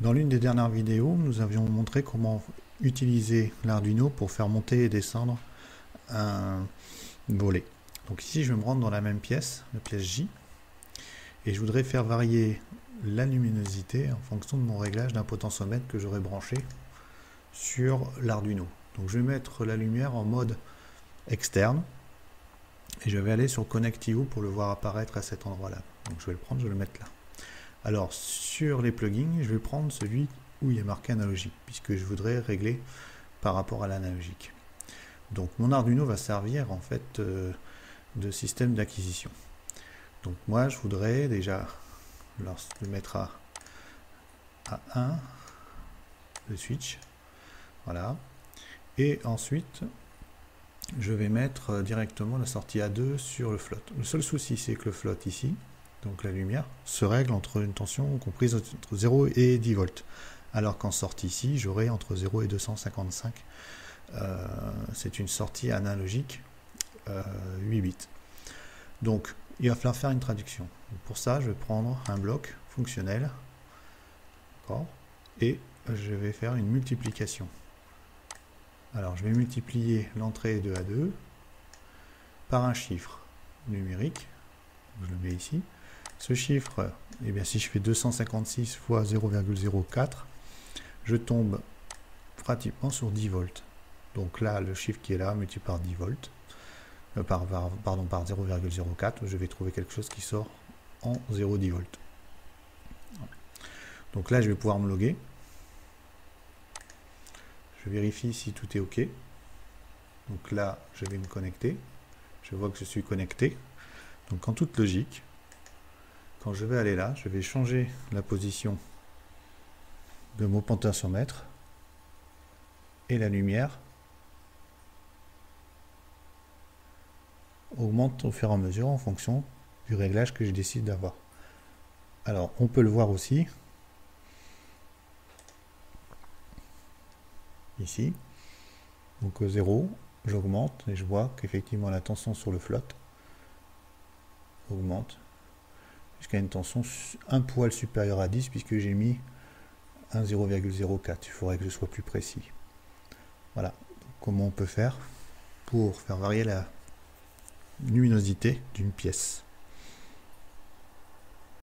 Dans l'une des dernières vidéos, nous avions montré comment utiliser l'Arduino pour faire monter et descendre un volet. Donc ici, je vais me rendre dans la même pièce, la pièce J, et je voudrais faire varier la luminosité en fonction de mon réglage d'un potentiomètre que j'aurai branché sur l'Arduino. Donc je vais mettre la lumière en mode externe et je vais aller sur Connect-IO pour le voir apparaître à cet endroit-là. Donc je vais le prendre, je vais le mettre là. Alors sur les plugins, je vais prendre celui où il est marqué analogique, puisque je voudrais régler par rapport à l'analogique. Donc mon Arduino va servir en fait de système d'acquisition. Donc moi je voudrais déjà le mettre à 1, le switch, voilà. Et ensuite je vais mettre directement la sortie A2 sur le float. Le seul souci c'est que le float ici, donc la lumière, se règle entre une tension comprise entre 0 et 10 volts. Alors qu'en sortie ici, j'aurai entre 0 et 255. C'est une sortie analogique 8 bits. Donc, il va falloir faire une traduction. Pour ça, je vais prendre un bloc fonctionnel. Et je vais faire une multiplication. Alors, je vais multiplier l'entrée de A2 par un chiffre numérique. Je le mets ici. Ce chiffre, eh bien, si je fais 256 fois 0,04, je tombe pratiquement sur 10 volts. Donc là, le chiffre qui est là, multiplié par 10 volts, par 0,04, je vais trouver quelque chose qui sort en 0,10 volts. Donc là, je vais pouvoir me loguer. Je vérifie si tout est OK. Donc là, je vais me connecter. Je vois que je suis connecté. Donc en toute logique, quand je vais aller là, je vais changer la position de mon potentiomètre et la lumière augmente au fur et à mesure en fonction du réglage que je décide d'avoir. Alors on peut le voir aussi ici. Donc au 0, j'augmente et je vois qu'effectivement la tension sur le float augmente jusqu'à une tension un poil supérieure à 10 puisque j'ai mis un 0,04. Il faudrait que je sois plus précis. Voilà comment on peut faire pour faire varier la luminosité d'une pièce.